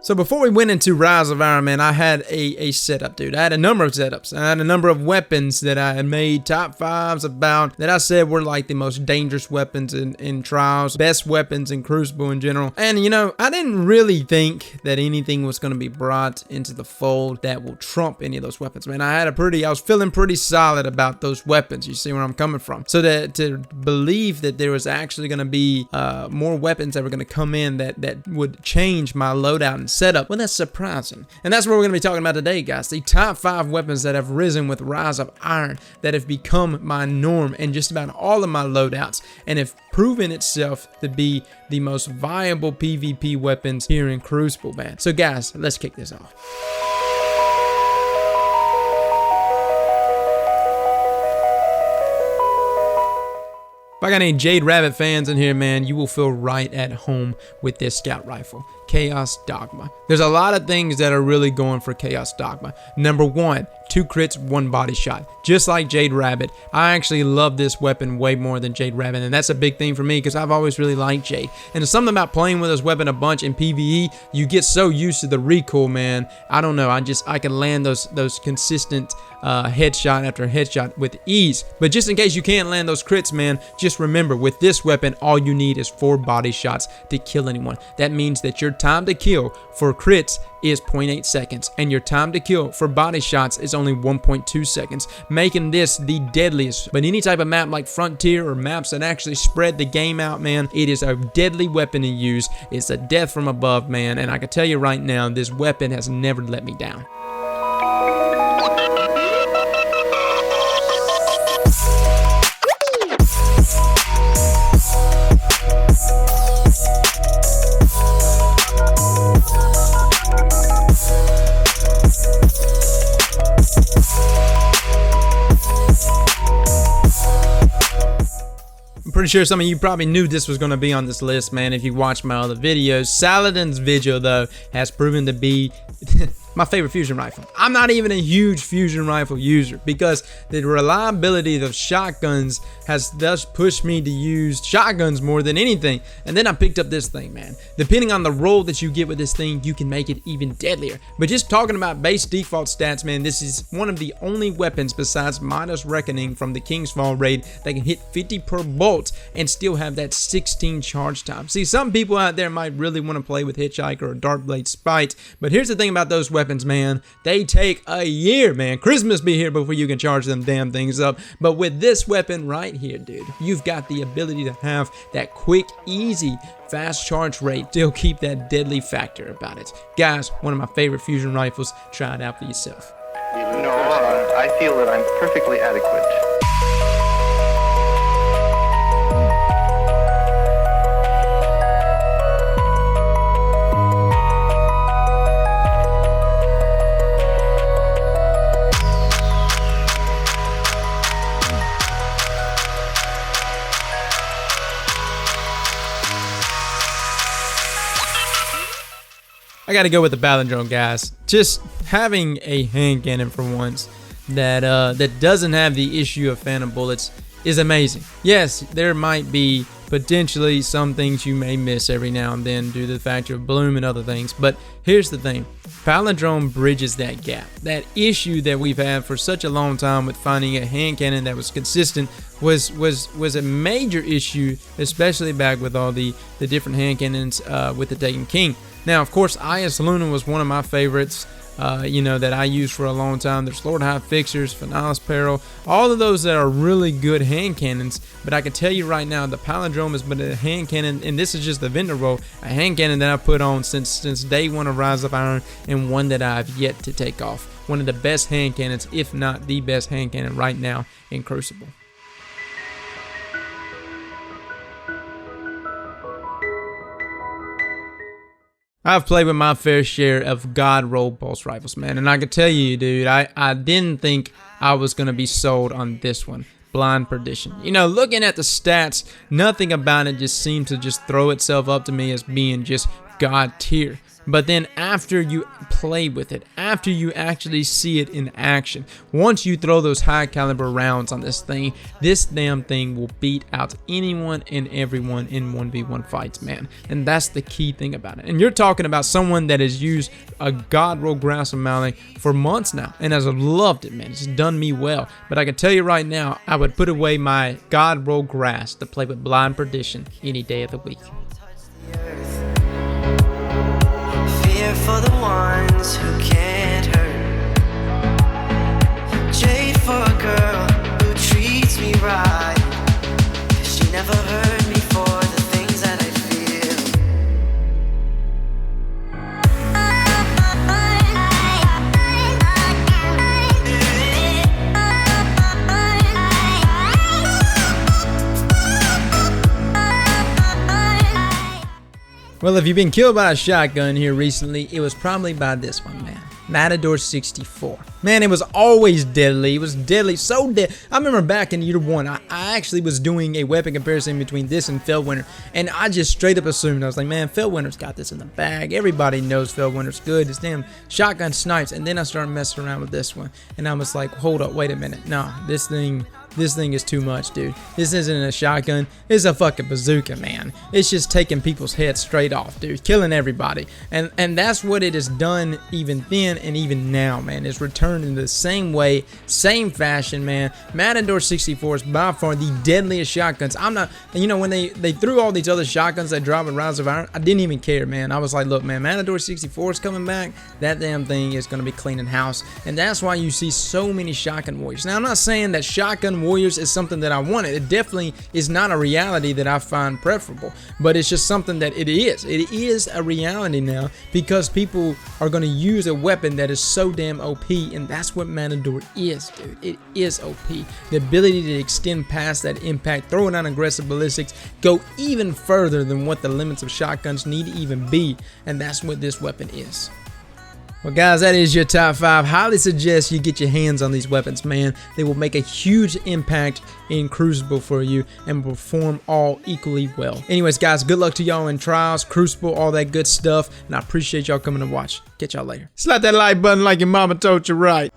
So before we went into Rise of Iron Man, I had a setup, dude. I had a number of setups. I had a number of weapons that I had made top 5s about that I said were like the most dangerous weapons in Trials, best weapons in Crucible in general. And you know, I didn't really think that anything was going to be brought into the fold that will trump any of those weapons, man. I was feeling pretty solid about those weapons. You see where I'm coming from? So to believe that there was actually going to be more weapons that were going to come in that would change my loadout and setup, well, that's surprising. And that's what we're going to be talking about today, guys. The top 5 weapons that have risen with Rise of Iron that have become my norm in just about all of my loadouts and have proven itself to be the most viable PvP weapons here in Crucible, man. So guys, let's kick this off. If I got any Jade Rabbit fans in here, man, you will feel right at home with this scout rifle. Chaos Dogma. There's a lot of things that are really going for Chaos Dogma. Number 1, 2 crits, 1 body shot. Just like Jade Rabbit, I actually love this weapon way more than Jade Rabbit, and that's a big thing for me because I've always really liked Jade. And there's something about playing with this weapon a bunch in PvE, you get so used to the recoil, man. I don't know, I can land those consistent headshot after headshot with ease. But just in case you can't land those crits, man, just remember, with this weapon, all you need is 4 body shots to kill anyone. That means that your time to kill for crits is 0.8 seconds, and your time to kill for body shots is only 1.2 seconds, making this the deadliest. But any type of map like Frontier or maps that actually spread the game out, man, it is a deadly weapon to use. It's a death from above, man, and I can tell you right now, this weapon has never let me down. Pretty sure some of you probably knew this was going to be on this list, man, if you watched my other videos. Saladin's Vigil, though, has proven to be my favorite fusion rifle. I'm not even a huge fusion rifle user because the reliability of shotguns has thus pushed me to use shotguns more than anything. And then I picked up this thing, man. Depending on the roll that you get with this thing, you can make it even deadlier. But just talking about base default stats, man, this is one of the only weapons besides Midas Reckoning from the King's Fall raid that can hit 50 per bolt and still have that 16 charge time. See, some people out there might really want to play with Hitchhiker or Darkblade Spite, but here's the thing about those weapons, man. They take a year, man. Christmas be here before you can charge them damn things up. But with this weapon right here, dude, you've got the ability to have that quick, easy, fast charge rate, still keep that deadly factor about it. Guys, one of my favorite fusion rifles. Try it out for yourself. No, I feel that I'm perfectly adequate. I gotta go with the Palindrome, guys. Just having a hand cannon for once that doesn't have the issue of phantom bullets is amazing. Yes, there might be potentially some things you may miss every now and then due to the factor of bloom and other things, but here's the thing. Palindrome bridges that gap. That issue that we've had for such a long time with finding a hand cannon that was consistent was a major issue, especially back with all the different hand cannons with the Taken King. Now, of course, IS Luna was one of my favorites, that I used for a long time. There's Lord High Fixers, Finalis Peril, all of those that are really good hand cannons. But I can tell you right now, the Palindrome has been a hand cannon, and this is just the vendor roll, a hand cannon that I've put on since day one of Rise of Iron, and one that I've yet to take off. One of the best hand cannons, if not the best hand cannon right now in Crucible. I've played with my fair share of God roll pulse rifles, man, and I can tell you, dude, I didn't think I was going to be sold on this one. Blind Perdition. You know, looking at the stats, nothing about it just seemed to just throw itself up to me as being just God tier. But then after you play with it, after you actually see it in action, once you throw those high caliber rounds on this thing, this damn thing will beat out anyone and everyone in 1v1 fights, man. And that's the key thing about it. And you're talking about someone that has used a God roll grasp melee for months now and has loved it, man. It's done me well. But I can tell you right now, I would put away my God roll grasp to play with blind Perdition any day of the week. For the ones who can't hurt, Jade for a girl who treats me right, 'cause she never hurt me for the things that I feel. Well, if you've been killed by a shotgun here recently, it was probably by this one, man. Matador 64. Man, it was always deadly. It was deadly, so dead. I remember back in year 1, I actually was doing a weapon comparison between this and Feldwinter, and I just straight up assumed, I was like, man, Feldwinter's got this in the bag. Everybody knows Feldwinter's good. It's damn shotgun snipes. And then I started messing around with this one, and I was like, hold up, wait a minute. Nah, this thing is too much, dude. This isn't a shotgun. It's a fucking bazooka, man. It's just taking people's heads straight off, dude. Killing everybody. And that's what it has done even then and even now, man. It's returned in the same way, same fashion, man. Matador 64 is by far the deadliest shotguns. I'm not, you know, when they threw all these other shotguns that drop in Rise of Iron, I didn't even care, man. I was like, look, man, Matador 64 is coming back. That damn thing is going to be cleaning house. And that's why you see so many shotgun warriors. Now, I'm not saying that shotgun warriors is something that I wanted. It definitely is not a reality that I find preferable, but it's just something that it is. It is a reality now because people are going to use a weapon that is so damn OP, and that's what Matador is, dude. It is OP. The ability to extend past that impact, throw down aggressive ballistics, go even further than what the limits of shotguns need to even be, and that's what this weapon is. Well, guys, that is your top 5. Highly suggest you get your hands on these weapons, man. They will make a huge impact in Crucible for you and perform all equally well. Anyways, guys, good luck to y'all in Trials, Crucible, all that good stuff, and I appreciate y'all coming to watch. Catch y'all later. Slap that like button like your mama told you right.